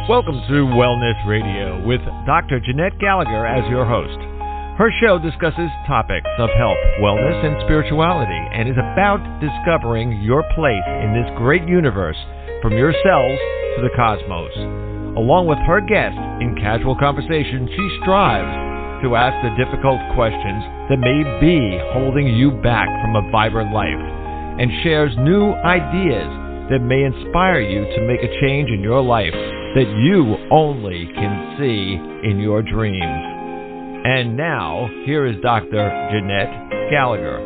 Welcome to Wellness Radio with Dr. Jeanette Gallagher as your host. Her show discusses topics of health, wellness, and spirituality, and is about discovering your place in this great universe, from your cells to the cosmos. Along with her guests, in casual conversation, she strives to ask the difficult questions that may be holding you back from a vibrant life, and shares new ideas that may inspire you to make a change in your life that you only can see in your dreams. And now, here is Dr. Jeanette Gallagher.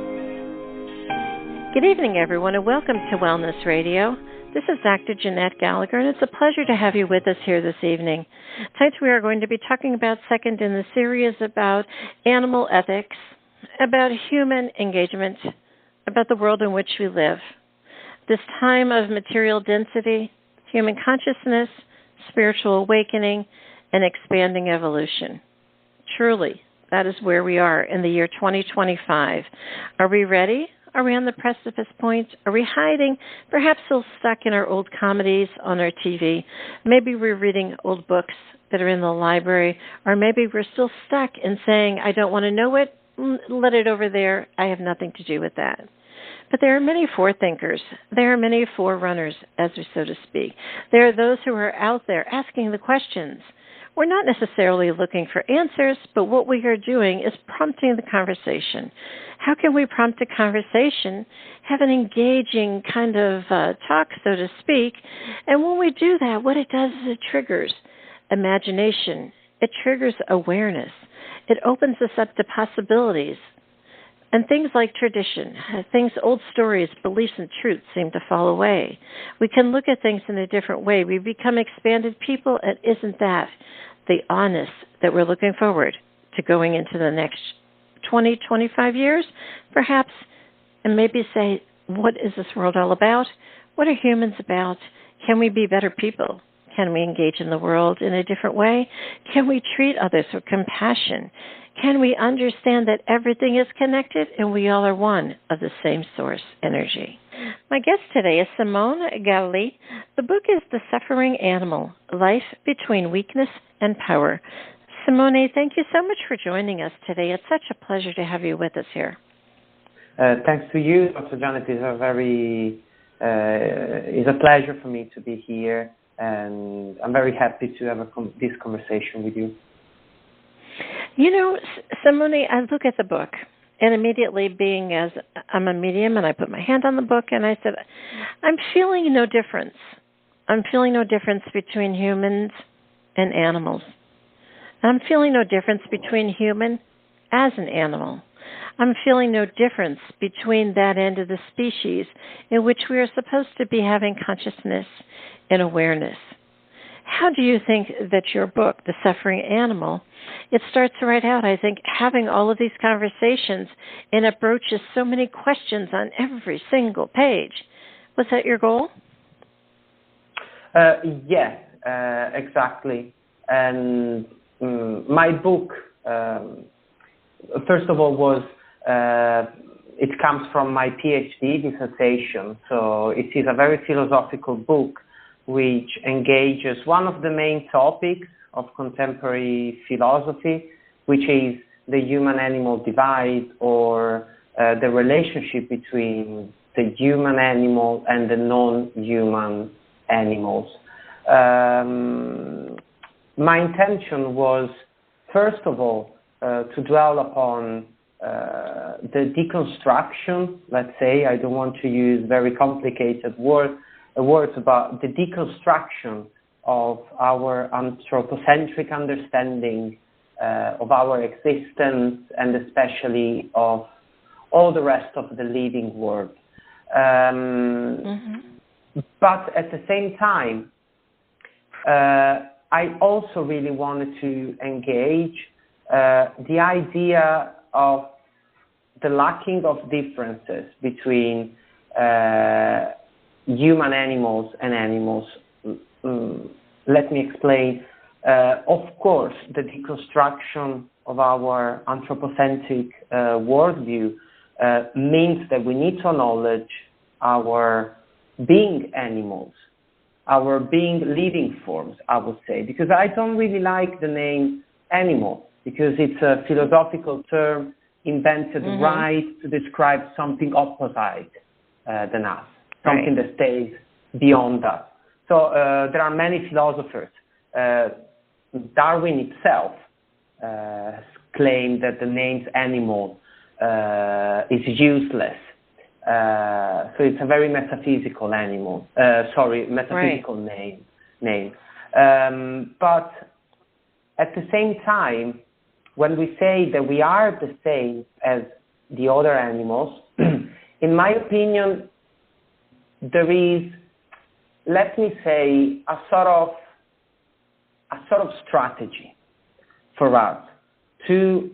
Good evening, everyone, and welcome to Wellness Radio. This is Dr. Jeanette Gallagher, and it's a pleasure to have you with us here this evening. Tonight we are going to be talking about second in the series about animal ethics, about human engagement, about the world in which we live. This time of material density, human consciousness, spiritual awakening, and expanding evolution. Truly, that is where we are in the year 2025. Are we ready? Are we on the precipice point? Are we hiding? Perhaps still stuck in our old comedies on our TV. Maybe we're reading old books that are in the library, or maybe we're still stuck in saying, I don't want to know it, let it over there, I have nothing to do with that. But there are many forethinkers. There are many forerunners, so to speak. There are those who are out there asking the questions. We're not necessarily looking for answers, but what we are doing is prompting the conversation. How can we prompt a conversation, have an engaging kind of talk, so to speak? And when we do that, what it does is it triggers imagination. It triggers awareness. It opens us up to possibilities. And things like tradition, old stories, beliefs, and truths seem to fall away. We can look at things in a different way. We become expanded people, and isn't that the honest that we're looking forward to going into the next 20, 25 years, perhaps, and maybe say, what is this world all about? What are humans about? Can we be better people? Can we engage in the world in a different way? Can we treat others with compassion? Can we understand that everything is connected and we all are one of the same source energy? My guest today is Simone Ghelli. The book is The Suffering Animal, Life Between Weakness and Power. Simone, thank you so much for joining us today. It's such a pleasure to have you with us here. Thanks to you, Dr. Janet. It's a pleasure for me to be here, and I'm very happy to have this conversation with you. You know, Simone, I look at the book, and immediately being as I'm a medium, and I put my hand on the book, and I said, I'm feeling no difference. I'm feeling no difference between humans and animals. I'm feeling no difference between human as an animal. I'm feeling no difference between that end of the species in which we are supposed to be having consciousness and awareness. How do you think that your book, The Suffering Animal, it starts right out, I think, having all of these conversations, and it broaches so many questions on every single page. Was that your goal? Yes, exactly. And my book, first of all, it comes from my PhD dissertation. So it is a very philosophical book which engages one of the main topics of contemporary philosophy, which is the human-animal divide, or the relationship between the human animal and the non-human animals. My intention was, first of all, to dwell upon the deconstruction, let's say. I don't want to use very complicated words about the deconstruction of our anthropocentric understanding of our existence, and especially of all the rest of the living world. But at the same time, I also really wanted to engage the idea of the lacking of differences between human animals and animals. Let me explain. Of course, the deconstruction of our anthropocentric worldview means that we need to acknowledge our being animals, our being living forms, I would say, because I don't really like the name animal, because it's a philosophical term invented right to describe something opposite than us, something that stays beyond us. So there are many philosophers. Darwin itself claimed that the name animal is useless. So it's a very metaphysical metaphysical name. But at the same time, when we say that we are the same as the other animals, in my opinion, there is, let me say, a sort of strategy for us to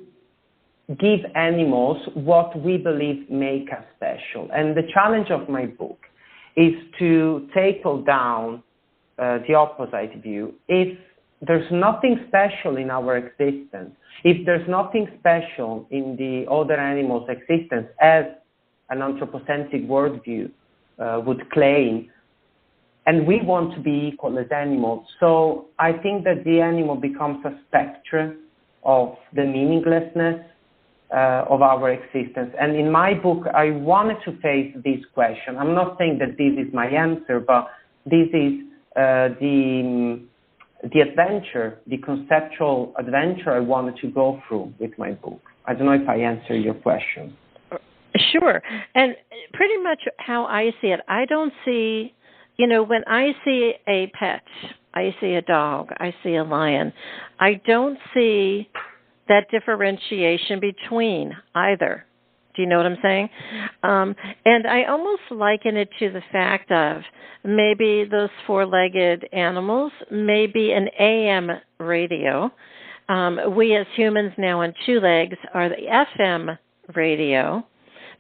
give animals what we believe make us special. And the challenge of my book is to tackle down the opposite view. If there's nothing special in our existence, if there's nothing special in the other animals' existence, as an anthropocentric worldview would claim, and we want to be equal as animals, so I think that the animal becomes a spectrum of the meaninglessness of our existence. And in my book, I wanted to face this question. I'm not saying that this is my answer, but this is the adventure, the conceptual adventure I wanted to go through with my book. I don't know if I answer your question. Sure. And pretty much how I see it, I don't see, when I see a pet, I see a dog, I see a lion, I don't see that differentiation between either. Do you know what I'm saying? And I almost liken it to the fact of maybe those four-legged animals, maybe an AM radio. We as humans now on two legs are the FM radio,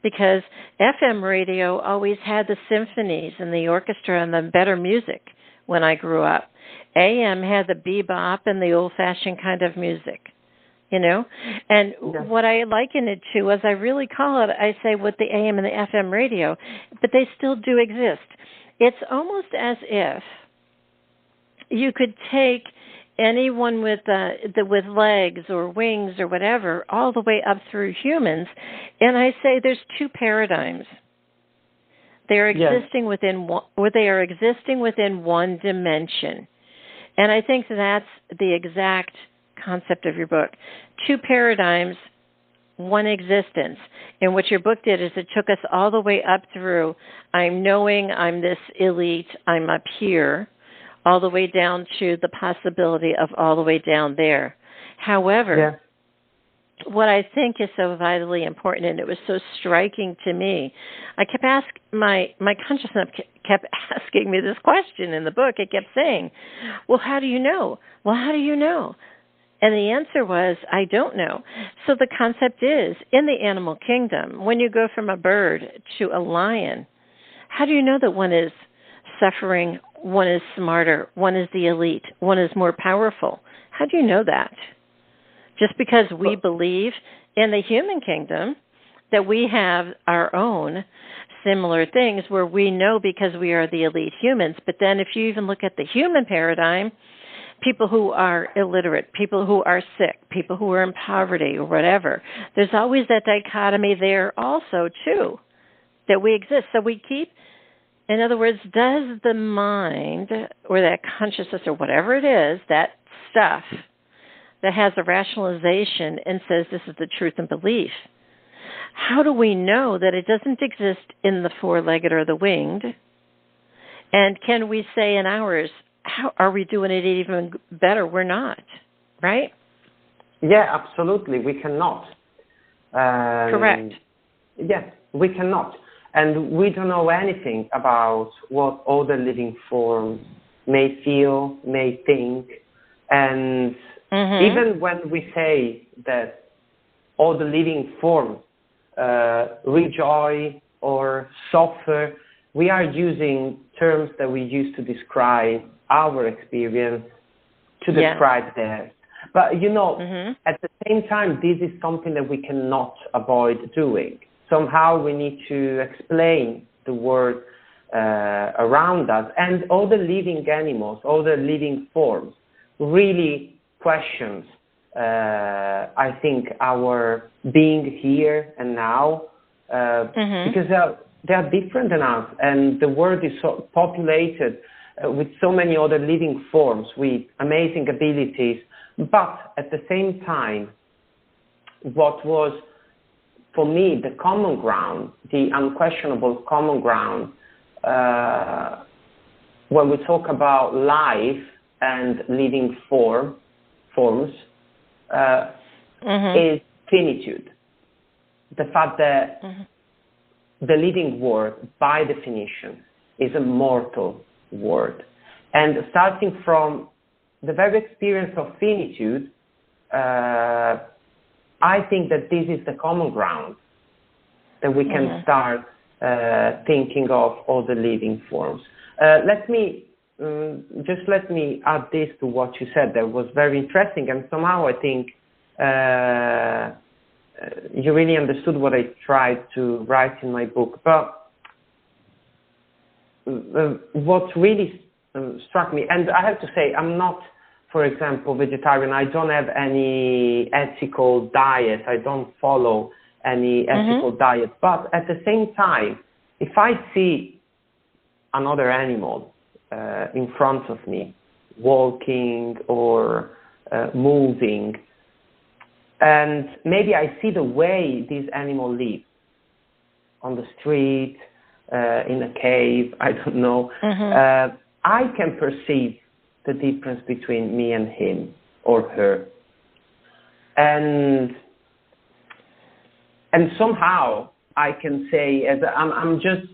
because FM radio always had the symphonies and the orchestra and the better music when I grew up. AM had the bebop and the old-fashioned kind of music. And what I liken it to, as I really call it, I say with the AM and the FM radio, but they still do exist. It's almost as if you could take anyone with legs or wings or whatever, all the way up through humans, and I say there's two paradigms. They are existing within one dimension, and I think that's the exact concept of your book. Two paradigms, one existence. And what your book did is it took us all the way up through I'm knowing I'm this elite, I'm up here, all the way down to the possibility of all the way down there. However, what I think is so vitally important, and it was so striking to me, I kept my consciousness kept asking me this question in the book. It kept saying, well, how do you know? Well, how do you know? And the answer was, I don't know. So the concept is, in the animal kingdom, when you go from a bird to a lion, how do you know that one is suffering, one is smarter, one is the elite, one is more powerful? How do you know that? Just because we believe in the human kingdom that we have our own similar things where we know because we are the elite humans. But then if you even look at the human paradigm, people who are illiterate, people who are sick, people who are in poverty or whatever, there's always that dichotomy there also, too, that we exist. So we keep, in other words, does the mind or that consciousness or whatever it is, that stuff that has a rationalization and says this is the truth and belief, how do we know that it doesn't exist in the four-legged or the winged? And can we say in ours, how are we doing it even better? We're not, right? Yeah, absolutely. We cannot. Correct. Yeah, we cannot. And we don't know anything about what other living forms may feel, may think. And even when we say that all the living forms rejoice or suffer, we are using terms that we use to describe our experience, to describe theirs. But, at the same time, this is something that we cannot avoid doing. Somehow we need to explain the word around us, and all the living animals, all the living forms, really questions, I think, our being here and now, because they are different than us, and the world is so populated with so many other living forms with amazing abilities. But at the same time, what was for me the common ground, the unquestionable common ground, when we talk about life and living forms, is finitude. The fact that the living world, by definition, is a mortal world. And starting from the very experience of finitude, I think that this is the common ground that we can start thinking of all the living forms. Let me add this to what you said. That was very interesting, and somehow I think you really understood what I tried to write in my book. But what really struck me, and I have to say, I'm not, for example, vegetarian. I don't have any ethical diet. I don't follow any ethical diet. But at the same time, if I see another animal in front of me, walking or moving, and maybe I see the way this animal lives on the street, in a cave, I don't know, I can perceive the difference between me and him or her. And somehow I can say, as I'm just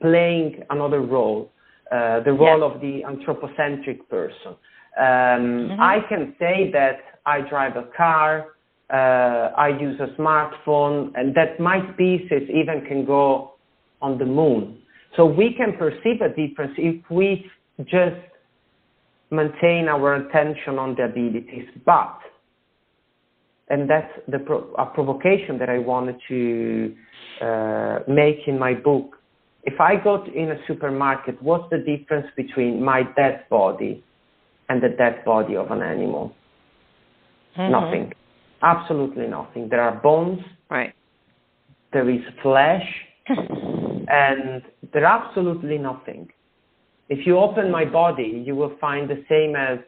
playing another role, the role of the anthropocentric person. I can say that I drive a car, I use a smartphone, and that my species even can go on the moon. So we can perceive a difference if we just maintain our attention on the abilities. But, and that's a provocation that I wanted to make in my book. If I go in a supermarket, what's the difference between my dead body and the dead body of an animal? Nothing. Absolutely nothing. There are bones. Right. There is flesh. And there's absolutely nothing. If you open my body, you will find the same as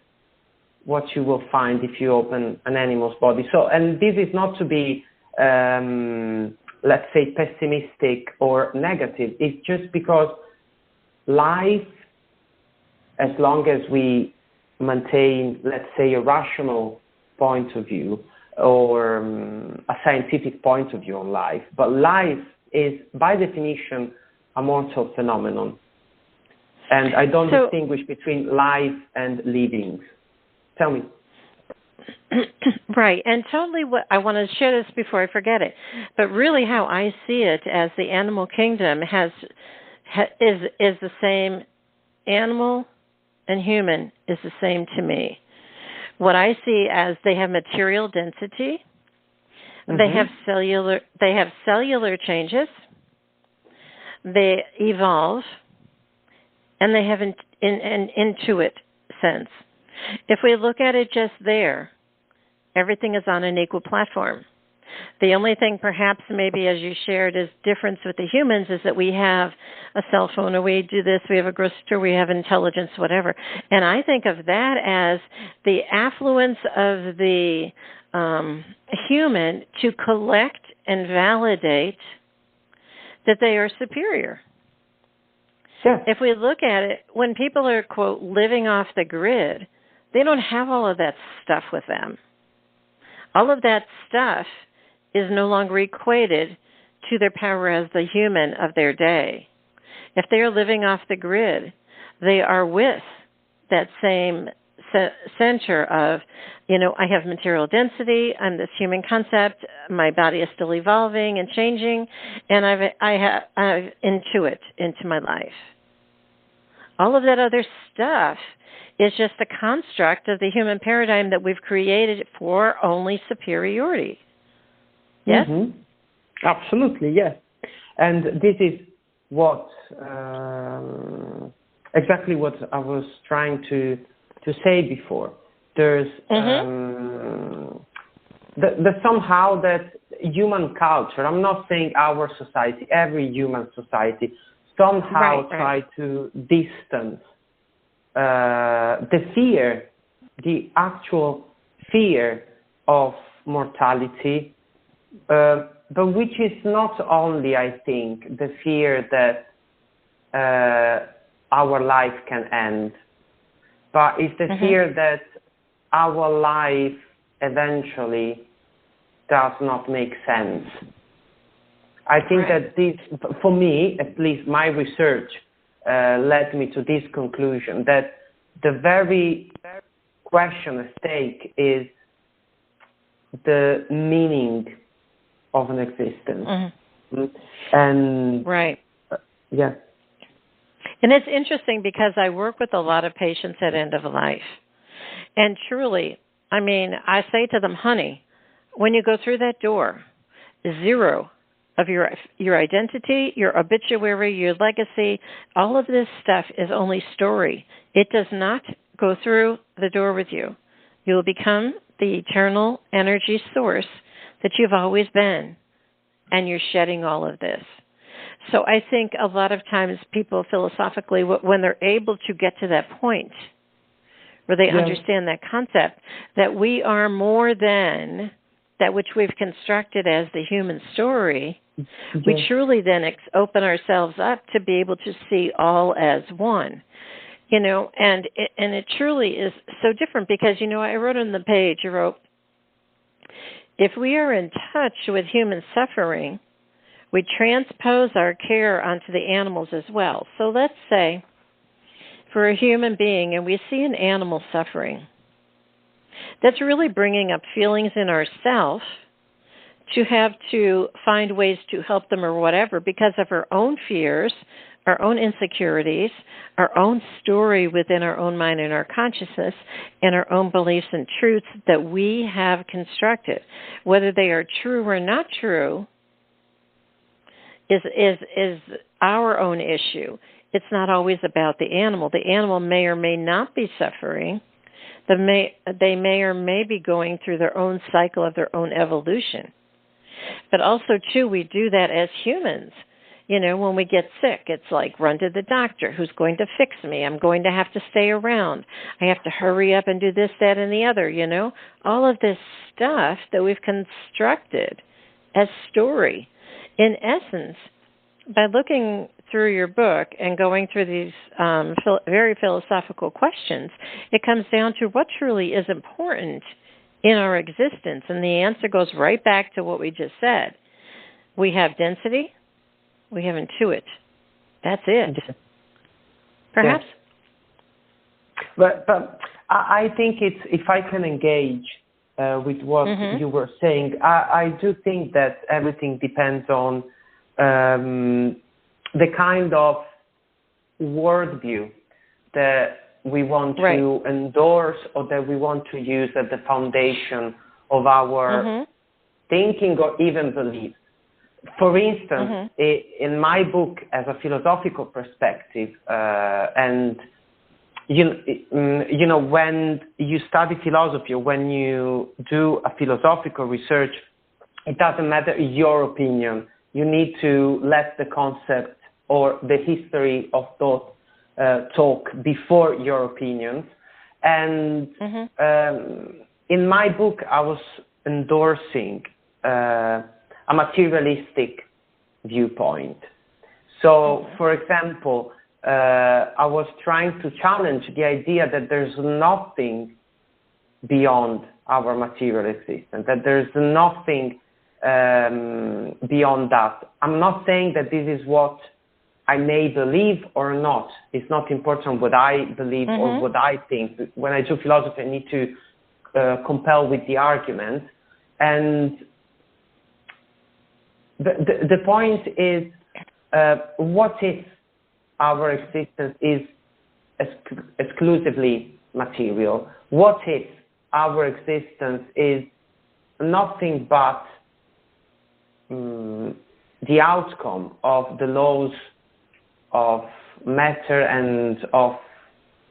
what you will find if you open an animal's body. So, and this is not to be, let's say, pessimistic or negative. It's just because life, as long as we maintain, let's say, a rational point of view or a scientific point of view on life, but life is, by definition, a mortal phenomenon. And I don't distinguish between life and living. Tell me. Right, and totally what I want to share this before I forget it, but really how I see it as the animal kingdom is the same. Animal and human is the same to me. What I see as they have material density, they have cellular changes, they evolve, and they have an intuit sense. If we look at it just there, everything is on an equal platform. The only thing perhaps maybe as you shared is difference with the humans is that we have a cell phone or we do this, we have a grocery store, we have intelligence, whatever. And I think of that as the affluence of the human to collect and validate that they are superior. Sure. If we look at it, when people are, quote, living off the grid, they don't have all of that stuff with them. All of that stuff is no longer equated to their power as the human of their day. If they are living off the grid, they are with that same center of, I have material density, I'm this human concept, my body is still evolving and changing, and I have intuit into my life. All of that other stuff is just a construct of the human paradigm that we've created for only superiority. Yes? Absolutely, yes. And this is exactly what I was trying to say before. There's somehow that human culture, I'm not saying our society, every human society, somehow try to distance the actual fear of mortality, but which is not only, I think, the fear that our life can end, but it's the fear that our life eventually does not make sense. I think that this, for me, at least my research led me to this conclusion, that the very question at stake is the meaning of an existence. And yeah. And it's interesting because I work with a lot of patients at end of life. And truly, I mean, I say to them, honey, when you go through that door, zero of your identity, your obituary, your legacy, all of this stuff is only story. It does not go through the door with you. You will become the eternal energy source that you've always been, and you're shedding all of this. So I think a lot of times people philosophically, when they're able to get to that point where they understand that concept, that we are more than that which we've constructed as the human story, we truly then open ourselves up to be able to see all as one. You know, and it truly is so different because, you know, I wrote on the page, I wrote, if we are in touch with human suffering, we transpose our care onto the animals as well. So let's say for a human being and we see an animal suffering, that's really bringing up feelings in ourselves to have to find ways to help them or whatever because of our own fears, our own insecurities, our own story within our own mind and our consciousness, and our own beliefs and truths that we have constructed. Whether they are true or not true is our own issue. It's not always about the animal. The animal may or may not be suffering. They may or may be going through their own cycle of their own evolution. But also, too, we do that as humans. You know, when we get sick, it's like, run to the doctor. Who's going to fix me? I'm going to have to stay around. I have to hurry up and do this, that, and the other, you know. All of this stuff that we've constructed as story. In essence, by looking through your book and going through these very philosophical questions, it comes down to what truly is important in our existence. And the answer goes right back to what we just said. We have density. We have intuit. That's it. Perhaps. But I think it's, if I can engage with what you were saying, I do think that everything depends on the kind of worldview that we want to endorse or that we want to use as the foundation of our thinking or even beliefs. For instance, in my book, as a philosophical perspective, and you know, when you study philosophy, when you do a philosophical research, it doesn't matter your opinion. You need to let the concept or the history of thought talk before your opinions. And in my book, I was endorsing a materialistic viewpoint. So, for example, I was trying to challenge the idea that there's nothing beyond our material existence, that there's nothing beyond that. I'm not saying that this is what I may believe or not. It's not important what I believe or what I think. When I do philosophy, I need to compel with the argument. And the point is, what if our existence is exclusively material? What if our existence is nothing but the outcome of the laws of matter and of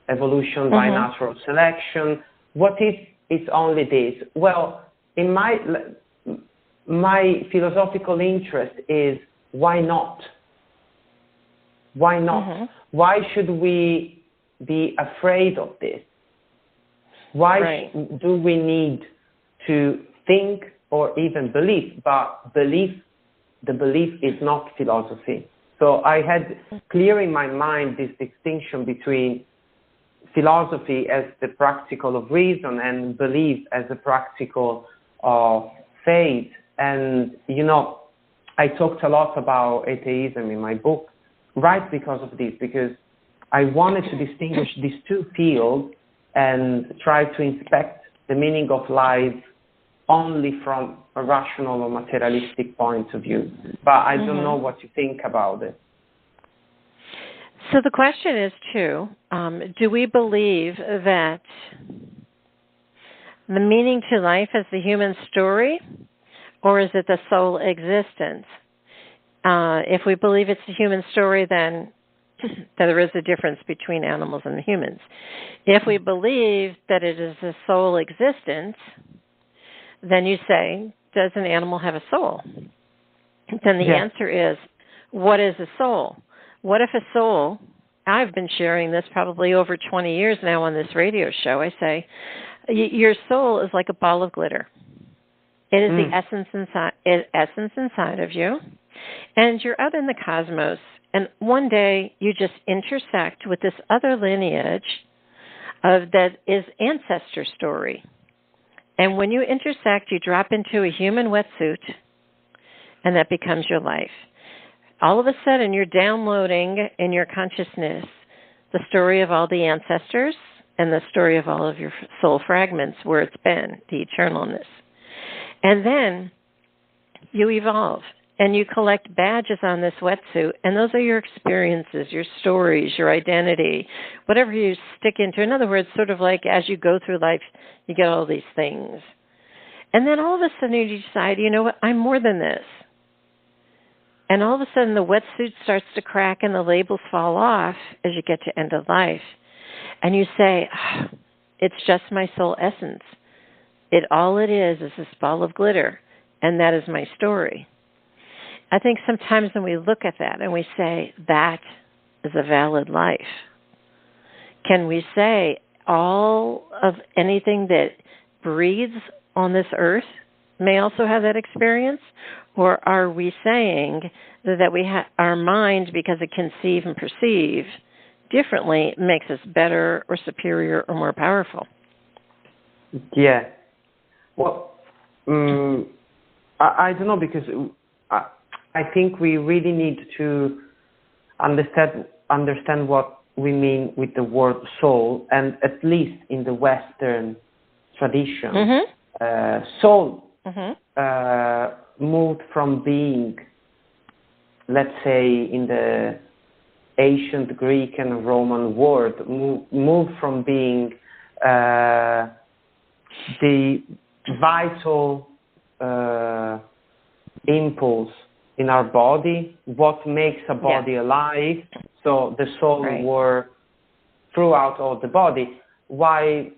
evolution by natural selection. What if it's only this? Well, in my philosophical interest is, why not? Why not? Why should we be afraid of this? Why do we need to think or even believe? But the belief is not philosophy. So I had clear in my mind this distinction between philosophy as the practical of reason and belief as the practical of faith. And, you know, I talked a lot about atheism in my book, right because of this, because I wanted to distinguish these two fields and try to inspect the meaning of life only from a rational or materialistic point of view. But I don't know what you think about it. So the question is, too, do we believe that the meaning to life is the human story, or is it the soul existence? If we believe it's the human story, then there is a difference between animals and humans. If we believe that it is a soul existence, then you say, does an animal have a soul? Then the answer is, what is a soul? What if a soul, I've been sharing this probably over 20 years now on this radio show, I say, your soul is like a ball of glitter. It is the essence inside of you, and you're out in the cosmos, and one day you just intersect with this other lineage that is ancestor story. And when you intersect, you drop into a human wetsuit, and that becomes your life. All of a sudden, you're downloading in your consciousness the story of all the ancestors and the story of all of your soul fragments, where it's been, the eternalness. And then you evolve, and you collect badges on this wetsuit, and those are your experiences, your stories, your identity, whatever you stick into. In other words, sort of like as you go through life, you get all these things. And then all of a sudden you decide, you know what, I'm more than this. And all of a sudden the wetsuit starts to crack and the labels fall off as you get to end of life. And you say, it's just my soul essence. All it is this ball of glitter, and that is my story. I think sometimes when we look at that and we say, that is a valid life, can we say all of anything that breathes on this earth may also have that experience? Or are we saying that our mind, because it conceive and perceive differently, makes us better or superior or more powerful? Yeah. Well, I don't know, because I think we really need to understand what we mean with the word soul, and at least in the Western tradition, soul moved from being, let's say, in the ancient Greek and Roman world, moved from being the vital impulse in our body, what makes a body alive. So the soul were throughout all the body. Why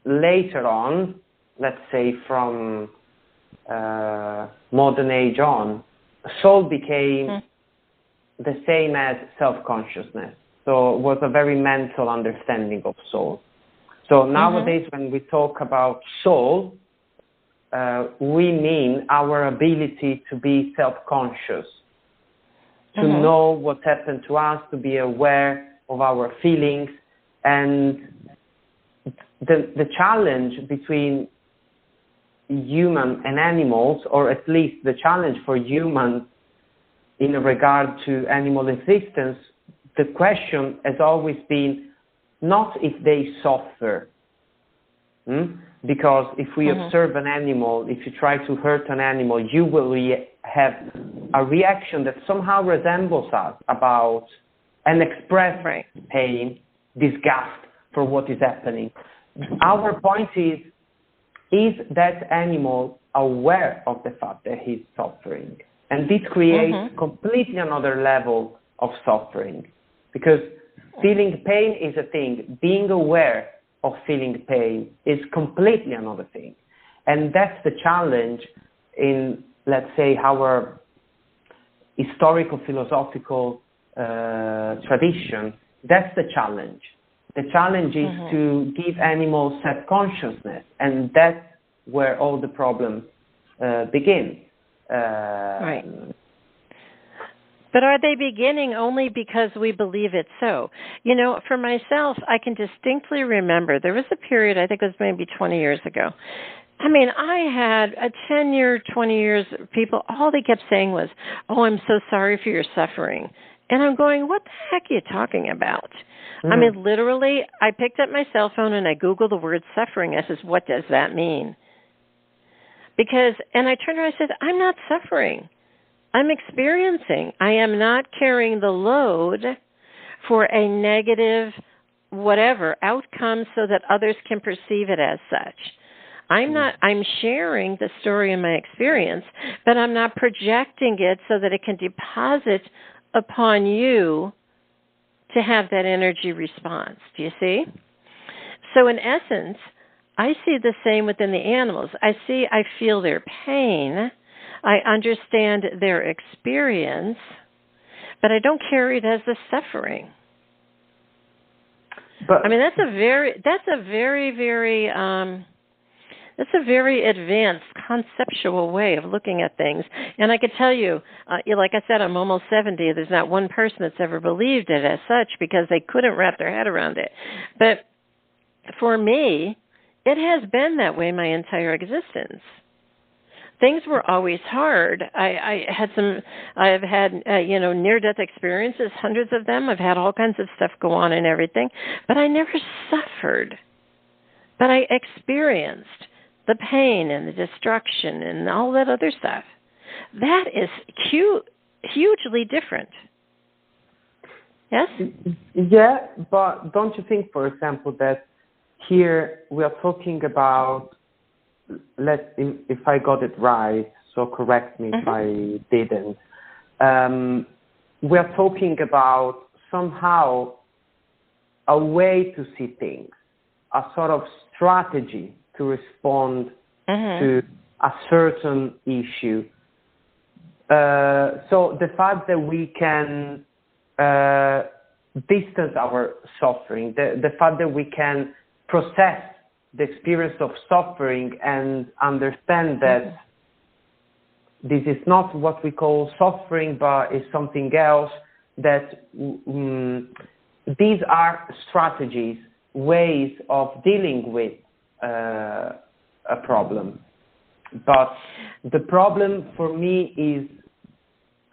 later on, let's say from modern age on, soul became the same as self-consciousness. So it was a very mental understanding of soul. So nowadays when we talk about soul, we mean our ability to be self-conscious, to know what happened to us, to be aware of our feelings. And the challenge between human and animals, or at least the challenge for humans in regard to animal existence, the question has always been not if they suffer. Because if we observe an animal, if you try to hurt an animal, you will have a reaction that somehow resembles us about and express pain, disgust for what is happening. Our point is that animal aware of the fact that he's suffering? And this creates completely another level of suffering. Because feeling pain is a thing. Being aware of feeling pain is completely another thing. And that's the challenge in, let's say, our historical philosophical tradition. That's the challenge. The challenge is to give animals self-consciousness, and that's where all the problems begin. Right. But are they beginning only because we believe it's so? You know, for myself, I can distinctly remember there was a period, I think it was maybe 20 years ago. I mean, I had a 10-year, 20 years, people, all they kept saying was, oh, I'm so sorry for your suffering. And I'm going, what the heck are you talking about? I mean, literally, I picked up my cell phone and I Googled the word suffering. I says, what does that mean? Because, and I turned around and I said, I'm not suffering. I'm experiencing. I am not carrying the load for a negative whatever outcome so that others can perceive it as such. I'm sharing the story and my experience, but I'm not projecting it so that it can deposit upon you to have that energy response. Do you see? So in essence, I see the same within the animals. I feel their pain. I understand their experience, but I don't carry it as a suffering. But I mean, that's a very advanced conceptual way of looking at things. And I could tell you, like I said, I'm almost 70. There's not one person that's ever believed it as such because they couldn't wrap their head around it. But for me, it has been that way my entire existence. Things were always hard. I've had near-death experiences, hundreds of them. I've had all kinds of stuff go on and everything, but I never suffered. But I experienced the pain and the destruction and all that other stuff. That is hugely different. Yes? Yeah, but don't you think, for example, that here we are talking about, if I got it right, so correct me if I didn't, we are talking about somehow a way to see things, a sort of strategy to respond to a certain issue. So the fact that we can distance our suffering, the fact that we can process the experience of suffering and understand that this is not what we call suffering, but is something else, that these are strategies, ways of dealing with a problem. But the problem for me is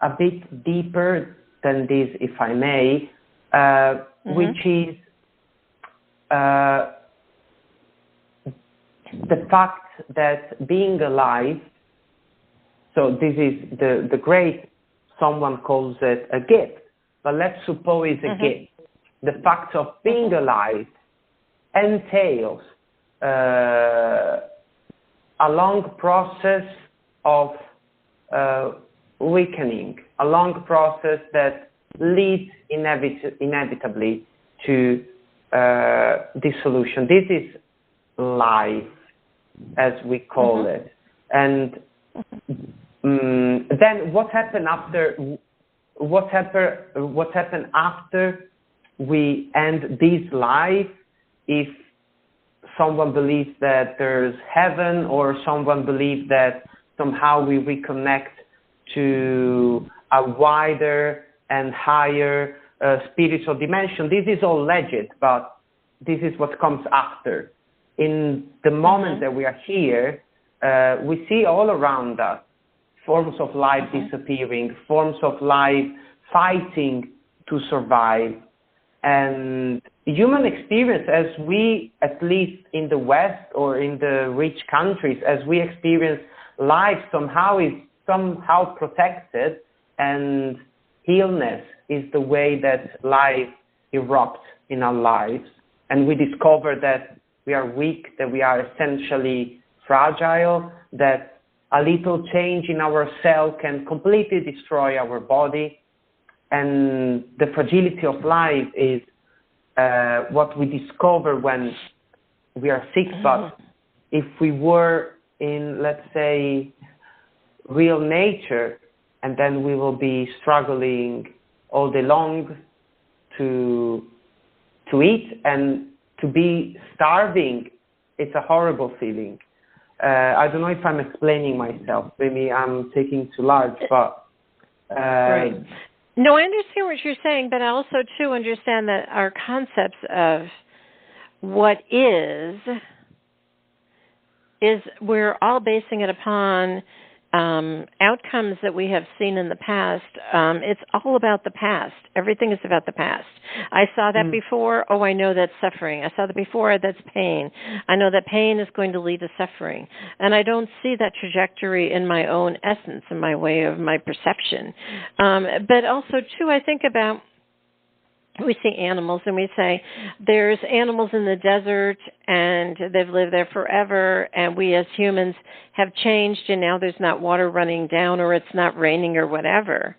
a bit deeper than this, if I may, which is the fact that being alive, so this is the great, someone calls it a gift, but let's suppose it's a gift. The fact of being alive entails a long process of weakening, a long process that leads inevitably to dissolution. This is life, as we call it. And then what happened after? What happened after we end this life? If someone believes that there's heaven, or someone believes that somehow we reconnect to a wider and higher spiritual dimension, this is all legit, but this is what comes after. In the moment that we are here, we see all around us forms of life disappearing, forms of life fighting to survive. And human experience, as we, at least in the West or in the rich countries, as we experience life somehow is somehow protected, and illness is the way that life erupts in our lives. And we discover that we are weak, that we are essentially fragile, that a little change in our cell can completely destroy our body. And the fragility of life is what we discover when we are sick. But if we were in, let's say, real nature, and then we will be struggling all day long to eat, and to be starving, it's a horrible feeling. I don't know if I'm explaining myself. Maybe I'm taking too large, but... right. No, I understand what you're saying, but I also, too, understand that our concepts of what is we're all basing it upon outcomes that we have seen in the past. It's all about the past. Everything is about the past. I saw that before. Oh, I know that's suffering. I saw that before. That's pain. I know that pain is going to lead to suffering. And I don't see that trajectory in my own essence, in my way of my perception. But also, too, I think about, we see animals and we say there's animals in the desert and they've lived there forever, and we as humans have changed, and now there's not water running down, or it's not raining, or whatever,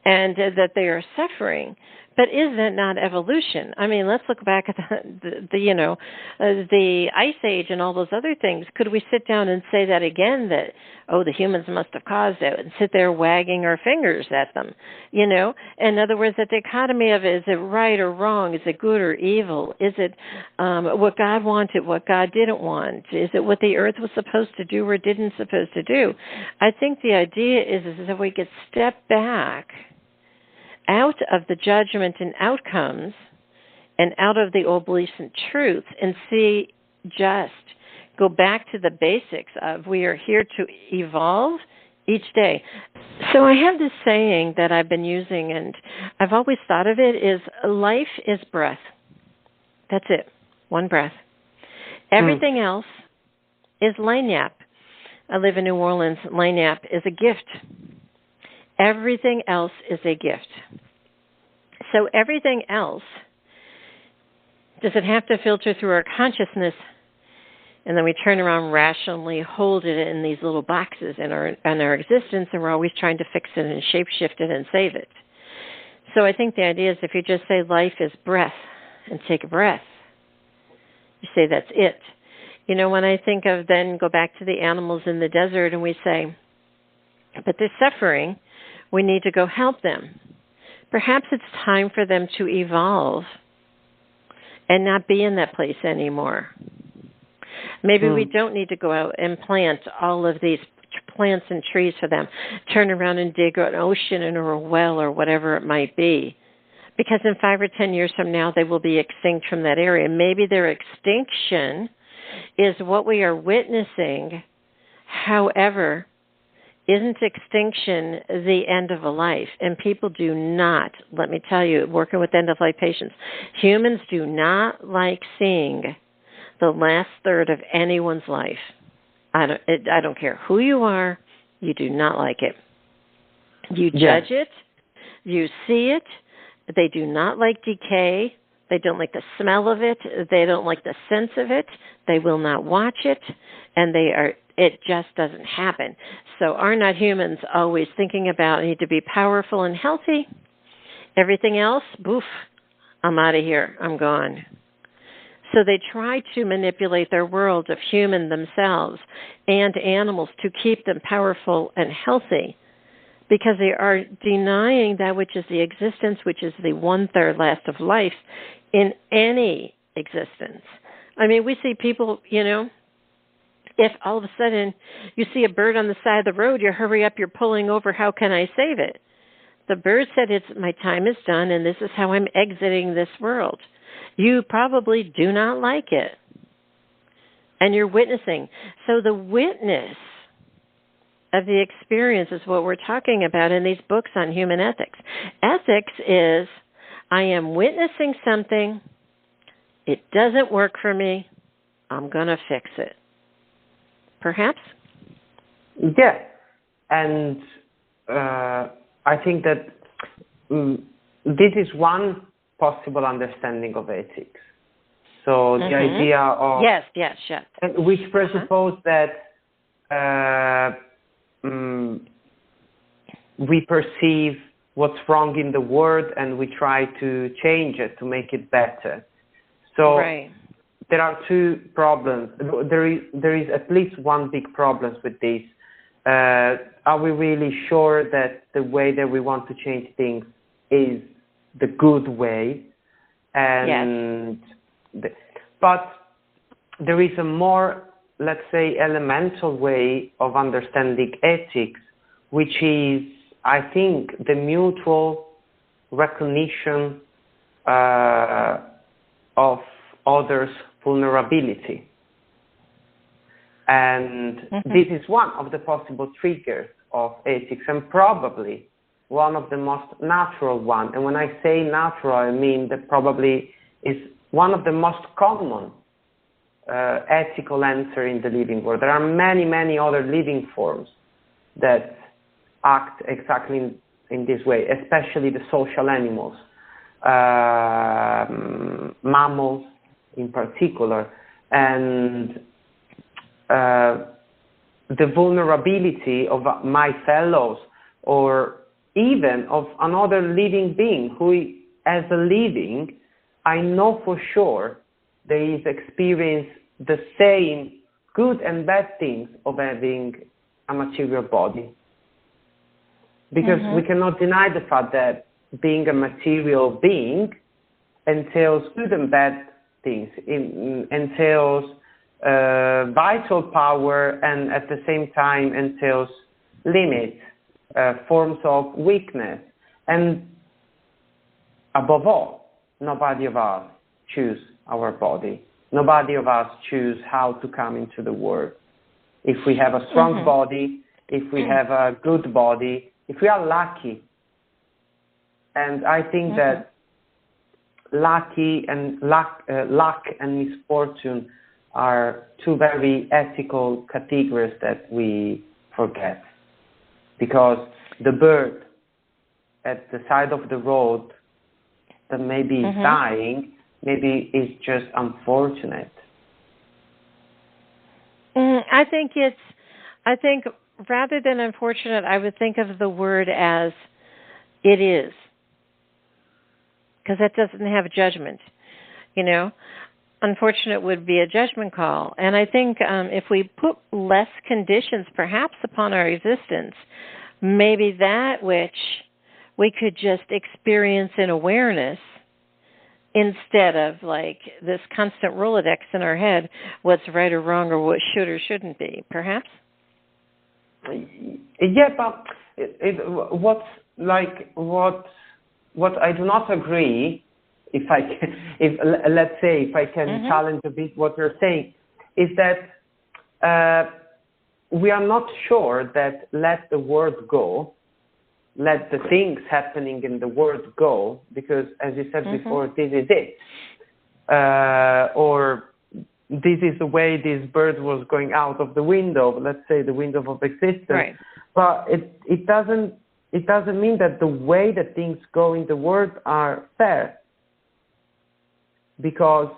and that they are suffering. But is that not evolution? I mean, let's look back at the Ice Age and all those other things. Could we sit down and say that again, that, oh, the humans must have caused it, and sit there wagging our fingers at them? In other words, the dichotomy of, is it right or wrong? Is it good or evil? Is it what God wanted, what God didn't want? Is it what the earth was supposed to do or didn't supposed to do? I think the idea is that we could step back out of the judgment and outcomes and out of the old beliefs and truth, and just go back to the basics of, we are here to evolve each day. So I have this saying that I've been using, and I've always thought of it, is life is breath. That's it. One breath. Everything else is lagniappe. I live in New Orleans. Lagniappe is a gift. Everything else is a gift. So everything else, does it have to filter through our consciousness, and then we turn around rationally, hold it in these little boxes in our existence, and we're always trying to fix it and shape-shift it and save it. So I think the idea is, if you just say life is breath and take a breath, you say that's it. When I think of, then go back to the animals in the desert, and we say, but they're suffering, we need to go help them. Perhaps it's time for them to evolve and not be in that place anymore. Maybe we don't need to go out and plant all of these plants and trees for them, turn around and dig an ocean or a well or whatever it might be. Because in 5 or 10 years from now, they will be extinct from that area. Maybe their extinction is what we are witnessing. However, isn't extinction the end of a life? And people do not, let me tell you, working with end-of-life patients, humans do not like seeing the last third of anyone's life. I don't care who you are, you do not like it. You judge it, you see it, they do not like decay, they don't like the smell of it, they don't like the sense of it, they will not watch it, and it just doesn't happen. So are not humans always thinking about, I need to be powerful and healthy? Everything else, boof, I'm out of here, I'm gone. So they try to manipulate their world of human themselves and animals to keep them powerful and healthy, because they are denying that which is the existence, which is the 1/3 last of life in any existence. I mean, we see people, if all of a sudden you see a bird on the side of the road, you hurry up, you're pulling over, how can I save it? The bird said, my time is done, and this is how I'm exiting this world. You probably do not like it, and you're witnessing. So the witness of the experience is what we're talking about in these books on human ethics. Ethics is, I am witnessing something, it doesn't work for me, I'm going to fix it. Perhaps? Yeah, and I think that this is one possible understanding of ethics. So the idea of... Yes. Which presupposes that we perceive what's wrong in the word and we try to change it to make it better. So there are two problems. There is at least one big problem with this. Are we really sure that the way that we want to change things is the good way? And but there is a more, let's say, elemental way of understanding ethics, which is, I think, the mutual recognition of others' vulnerability. And this is one of the possible triggers of ethics, and probably one of the most natural ones. And when I say natural, I mean that probably is one of the most common ethical answer in the living world. There are many, many other living forms that act exactly in this way, especially the social animals, mammals in particular, and the vulnerability of my fellows, or even of another living being who, as a living, I know for sure they experience the same good and bad things of having a material body. Because we cannot deny the fact that being a material being entails good and bad things, entails vital power, and at the same time entails limits, forms of weakness. And above all, nobody of us choose our body. Nobody of us choose how to come into the world. If we have a strong body, if we have a good body, if we are lucky. And I think that luck and misfortune are two very ethical categories that we forget. Because the bird at the side of the road that maybe is dying, maybe is just unfortunate. I think rather than unfortunate, I would think of the word as it is. Because that doesn't have judgment, Unfortunate would be a judgment call. And I think if we put less conditions perhaps upon our existence, maybe that which we could just experience in awareness instead of like this constant Rolodex in our head, what's right or wrong or what should or shouldn't be, perhaps? Yeah, but what I do not agree, if I can challenge a bit what you're saying, is that we are not sure that let the world go, let the things happening in the world go, because as you said before, this is it. Or this is the way this bird was going out of the window, let's say the window of existence. Right. But it doesn't mean that the way that things go in the world are fair. Because,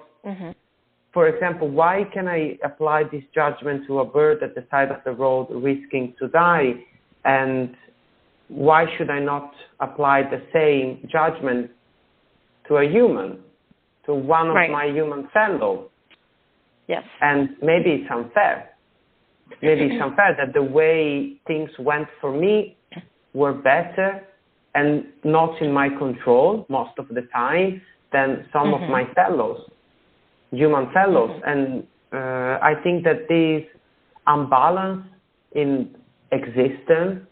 for example, why can I apply this judgment to a bird at the side of the road risking to die? And why should I not apply the same judgment to a human, to one of my human fellows? Yes. And maybe it's unfair. Maybe it's unfair that the way things went for me were better and not in my control most of the time than some of my fellows, human fellows. And I think that this imbalance in existence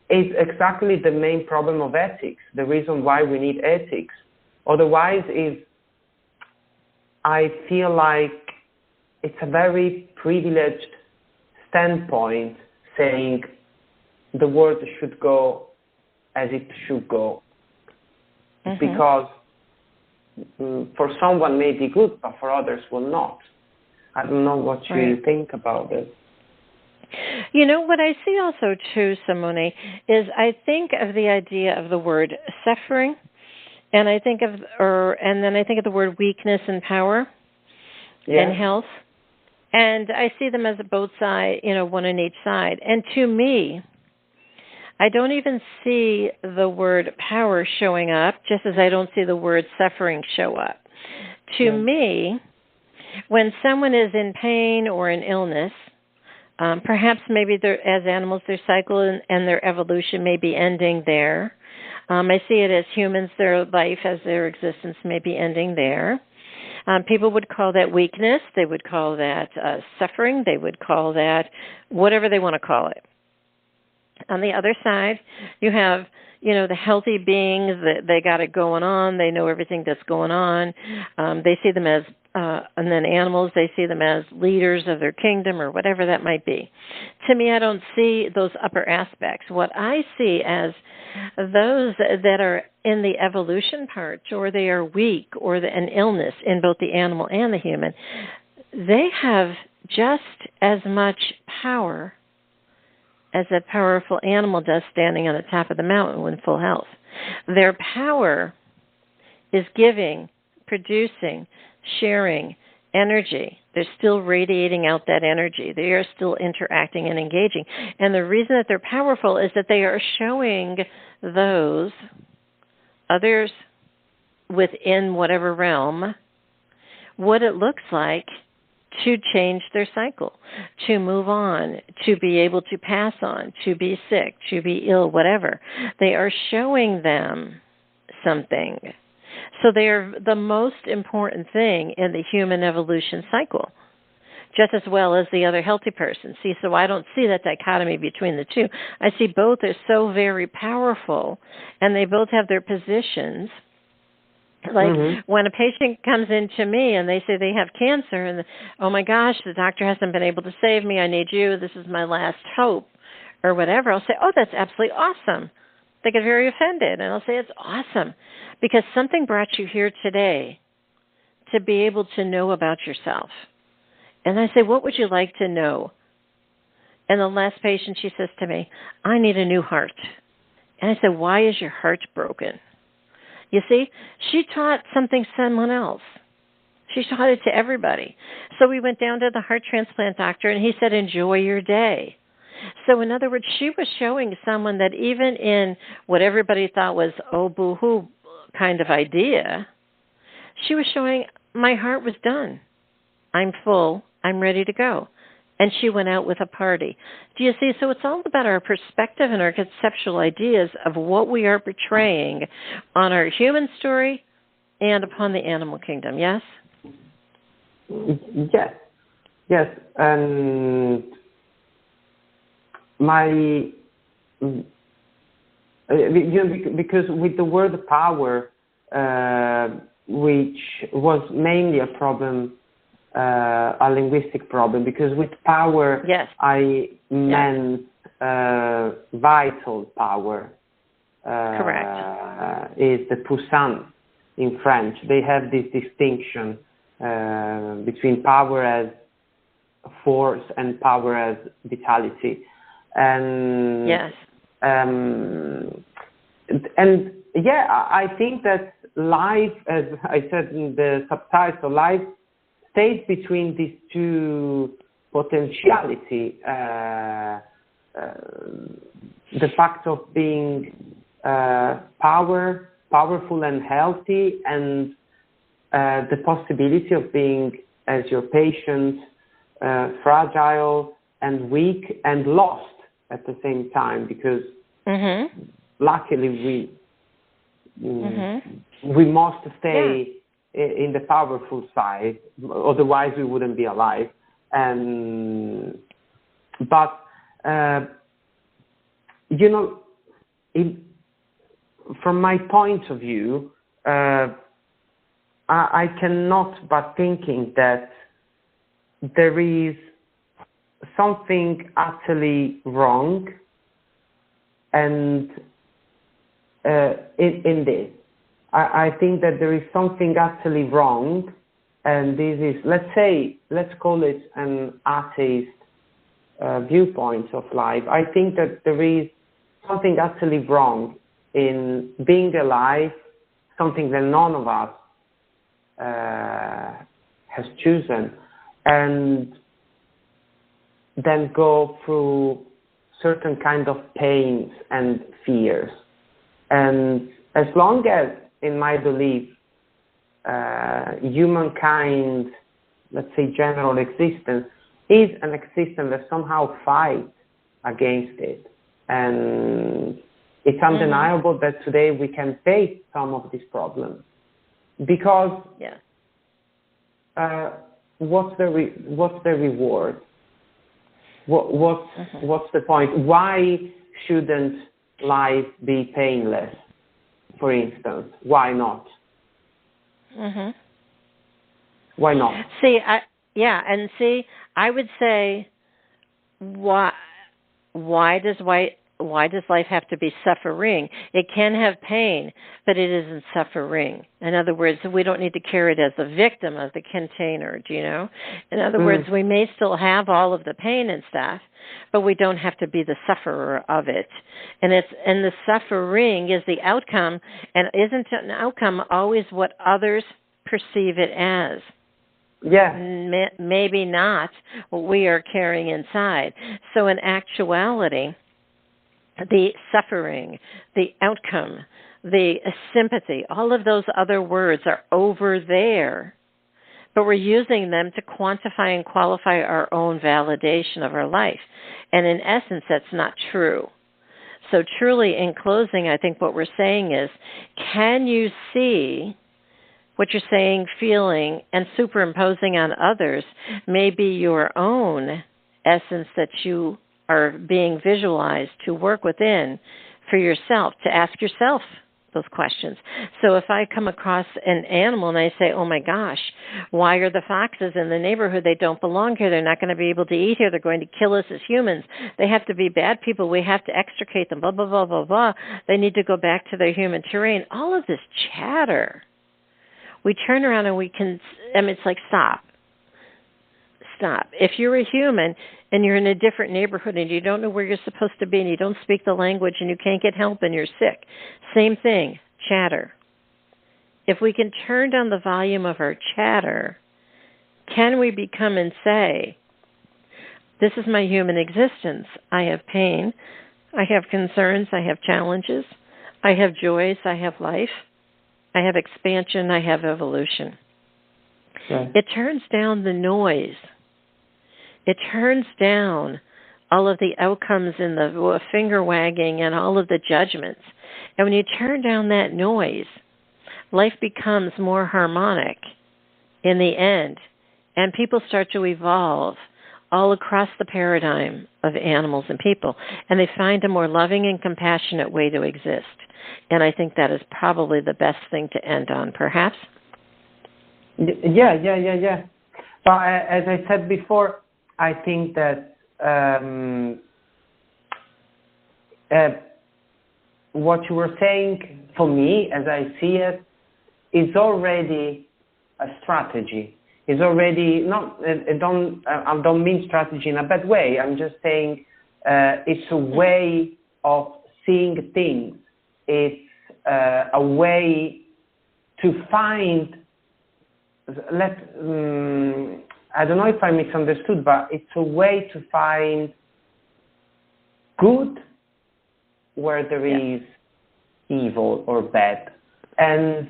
is exactly the main problem of ethics, the reason why we need ethics. Otherwise, I feel like it's a very privileged standpoint saying the world should go as it should go. Because for someone may be good, but for others will not. I don't know what you think about it. What I see also too, Simone, is I think of the idea of the word suffering, and I think of the word weakness and power and health, and I see them as both sides, one on each side. And to me, I don't even see the word power showing up, just as I don't see the word suffering show up. To me, when someone is in pain or in illness, perhaps maybe as animals, their cycle and their evolution may be ending there. I see it as humans, their life as their existence may be ending there. People would call that weakness. They would call that suffering. They would call that whatever they want to call it. On the other side, you have, the healthy beings that they got it going on. They know everything that's going on. They see them as, and then animals, they see them as leaders of their kingdom or whatever that might be. To me, I don't see those upper aspects. What I see as those that are in the evolution part, or they are weak, or an illness in both the animal and the human, they have just as much power as a powerful animal does standing on the top of the mountain with full health. Their power is giving, producing, sharing energy. They're still radiating out that energy. They are still interacting and engaging. And the reason that they're powerful is that they are showing those others within whatever realm what it looks like to change their cycle, to move on, to be able to pass on, to be sick, to be ill, whatever. They are showing them something. So they are the most important thing in the human evolution cycle, just as well as the other healthy person. See, so I don't see that dichotomy between the two. I see both are so very powerful, and they both have their positions. Like when a patient comes in to me and they say they have cancer and, oh my gosh, the doctor hasn't been able to save me. I need you. This is my last hope or whatever. I'll say, oh, that's absolutely awesome. They get very offended. And I'll say, it's awesome because something brought you here today to be able to know about yourself. And I say, what would you like to know? And the last patient, she says to me, I need a new heart. And I said, why is your heart broken? You see, she taught something someone else. She taught it to everybody. So we went down to the heart transplant doctor, and he said, enjoy your day. So in other words, she was showing someone that even in what everybody thought was, oh, boo-hoo kind of idea, she was showing my heart was done. I'm full. I'm ready to go. And she went out with a party. Do you see? So it's all about our perspective and our conceptual ideas of what we are portraying on our human story and upon the animal kingdom, yes? Yes. And because with the word power, which was mainly a problem, a linguistic problem, because with power, I meant vital power. Correct. Is the puissance in French. They have this distinction between power as force and power as vitality. And I think that life, as I said in the subtitle, life stays between these two potentiality, the fact of being powerful and healthy, and the possibility of being, as your patient, fragile and weak and lost at the same time, because luckily we must stay in the powerful side, otherwise we wouldn't be alive. But from my point of view, I cannot but thinking that there is something utterly wrong and in this. I think that there is something utterly wrong, and this is, let's call it an atheist viewpoint of life. I think that there is something utterly wrong in being alive, something that none of us has chosen, and then go through certain kind of pains and fears. And as long as, in my belief, humankind, let's say general existence, is an existence that somehow fights against it. And it's undeniable that today we can face some of these problems. Because what's the reward? What's the point? Why shouldn't life be painless, for instance? Why not? Why not? I would say, why does life have to be suffering? It can have pain, but it isn't suffering. In other words, we don't need to carry it as a victim of the container, do you know? In other words, we may still have all of the pain and stuff, but we don't have to be the sufferer of it. And the suffering is the outcome, and isn't an outcome always what others perceive it as? Yeah. Maybe not what we are carrying inside. So in actuality, the suffering, the outcome, the sympathy, all of those other words are over there, but we're using them to quantify and qualify our own validation of our life. And in essence, that's not true. So truly, in closing, I think what we're saying is, can you see what you're saying, feeling, and superimposing on others may be your own essence that you are being visualized to work within for yourself, to ask yourself those questions. So if I come across an animal and I say, oh my gosh, why are the foxes in the neighborhood? They don't belong here. They're not going to be able to eat here. They're going to kill us as humans. They have to be bad people. We have to extricate them, blah, blah, blah, blah, blah. They need to go back to their human terrain. All of this chatter. We turn around and it's like, stop. If you're a human and you're in a different neighborhood and you don't know where you're supposed to be and you don't speak the language and you can't get help and you're sick, same thing, chatter. If we can turn down the volume of our chatter, can we become and say, this is my human existence. I have pain. I have concerns. I have challenges. I have joys. I have life. I have expansion, I have evolution. Okay. It turns down the noise. It turns down all of the outcomes and the finger wagging and all of the judgments. And when you turn down that noise, life becomes more harmonic in the end. And people start to evolve all across the paradigm of animals and people. And they find a more loving and compassionate way to exist. And I think that is probably the best thing to end on, perhaps. Yeah. But as I said before, I think that what you were saying, for me, as I see it, is already a strategy. It's already not. I don't mean strategy in a bad way. I'm just saying it's a way of seeing things. It's a way to find, I don't know if I misunderstood, but it's a way to find good where there is evil or bad. And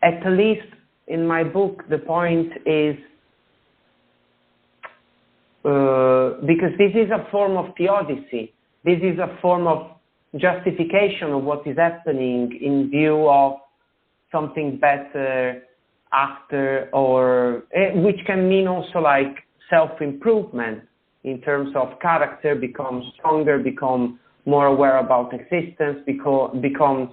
at least in my book, the point is, because this is a form of theodicy, this is a form of justification of what is happening in view of something better after, or which can mean also like self-improvement in terms of character, become stronger, become more aware about existence, becomes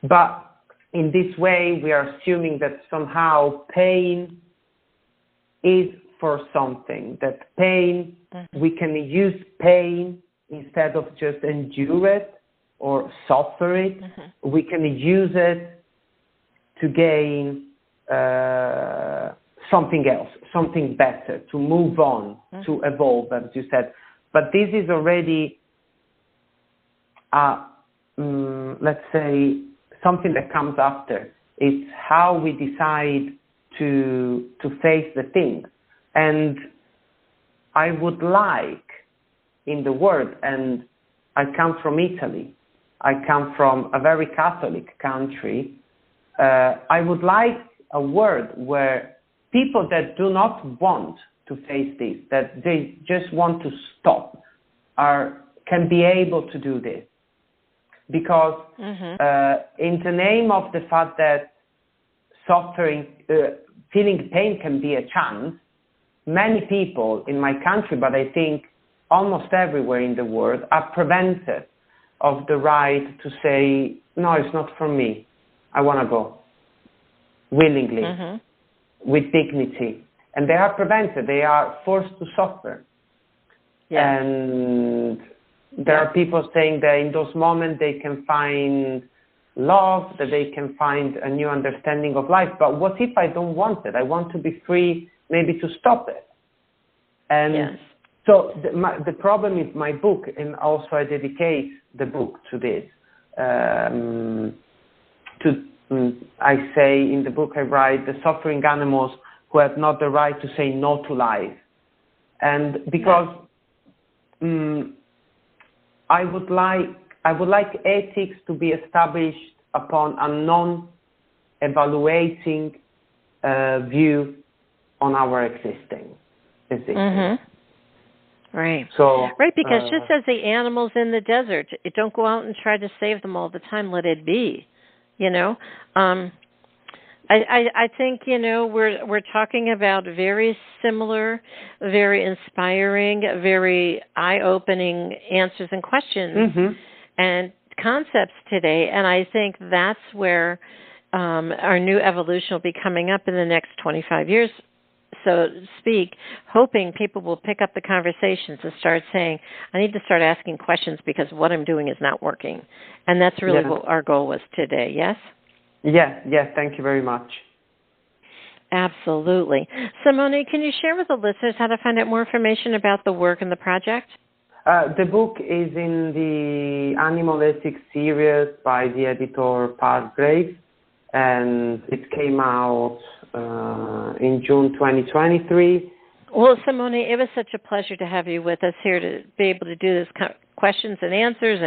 but in this way we are assuming that somehow pain is for something, that pain, we can use pain instead of just endure it or suffer it. We can use it to gain something else, something better, to move on, to evolve, as you said. But this is already, let's say, something that comes after. It's how we decide to face the thing. And I would like in the word, and I come from Italy, I come from a very Catholic country, I would like a word where people that do not want to face this, that they just want to stop, can be able to do this. Because in the name of the fact that suffering, feeling pain can be a chance, many people in my country, but I think almost everywhere in the world, are prevented of the right to say, no, it's not for me. I want to go willingly, with dignity. And they are prevented. They are forced to suffer. Yes. And there are people saying that in those moments they can find love, that they can find a new understanding of life. But what if I don't want it? I want to be free, maybe to stop it. And so the problem is my book, and also I dedicate the book to this. I say in the book I write, the suffering animals who have not the right to say no to life. And because I would like ethics to be established upon a non-evaluating view on our existing. Right. So, right, because just as the animals in the desert, don't go out and try to save them all the time. Let it be. You know, I think, you know, we're talking about very similar, very inspiring, very eye-opening answers and questions and concepts today. And I think that's where our new evolution will be coming up in the next 25 years, so to speak, hoping people will pick up the conversations and start saying, I need to start asking questions because what I'm doing is not working. And that's really what our goal was today, yes? Yes, thank you very much. Absolutely. Simone, can you share with the listeners how to find out more information about the work and the project? The book is in the Animal Ethics series by the editor Palgrave, and it came out in June 2023. Well, Simone, it was such a pleasure to have you with us here to be able to do this questions and answers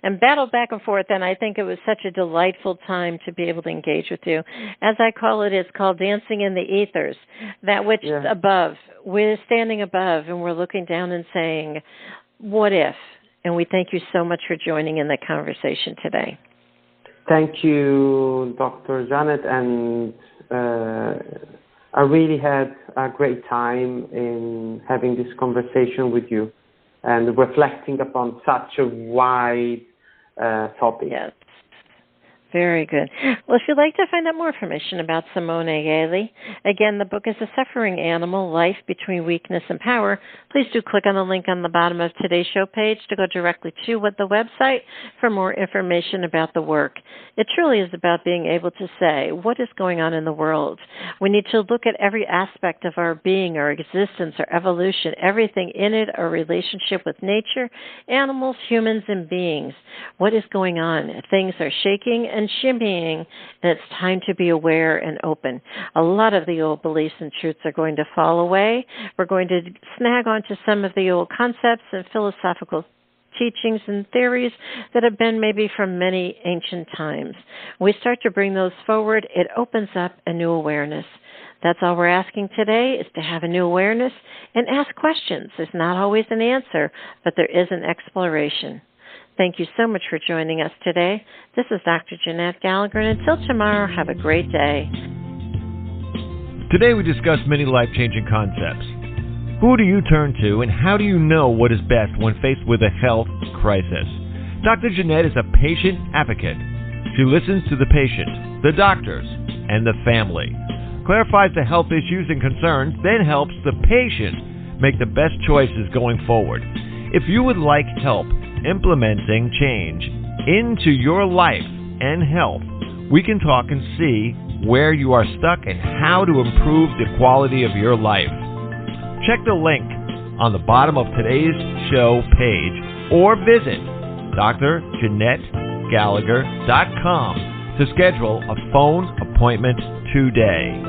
and battle back and forth. And I think it was such a delightful time to be able to engage with you. As I call it, it's called dancing in the ethers, that which is above. We're standing above and we're looking down and saying, what if? And we thank you so much for joining in the conversation today. Thank you, Dr. Jeanette, and I really had a great time in having this conversation with you and reflecting upon such a wide topic. Yes. Very good. Well, if you'd like to find out more information about Simone Ghelli, again, the book is A Suffering Animal, Life Between Weakness and Power. Please do click on the link on the bottom of today's show page to go directly to the website for more information about the work. It truly is about being able to say, what is going on in the world? We need to look at every aspect of our being, our existence, our evolution, everything in it, our relationship with nature, animals, humans, and beings. What is going on? Things are shaking and shimmying, and it's time to be aware and open. A lot of the old beliefs and truths are going to fall away. We're going to snag onto some of the old concepts and philosophical teachings and theories that have been maybe from many ancient times. When we start to bring those forward, it opens up a new awareness. That's all we're asking today, is to have a new awareness and ask questions. There's not always an answer, but there is an exploration. Thank you so much for joining us today. This is Dr. Jeanette Gallagher, and until tomorrow, have a great day. Today we discussed many life-changing concepts. Who do you turn to, and how do you know what is best when faced with a health crisis? Dr. Jeanette is a patient advocate. She listens to the patient, the doctors, and the family, clarifies the health issues and concerns, then helps the patient make the best choices going forward. If you would like help implementing change into your life and health, we can talk and see where you are stuck and how to improve the quality of your life. Check the link on the bottom of today's show page or visit drjeanettegallagher.com to schedule a phone appointment today.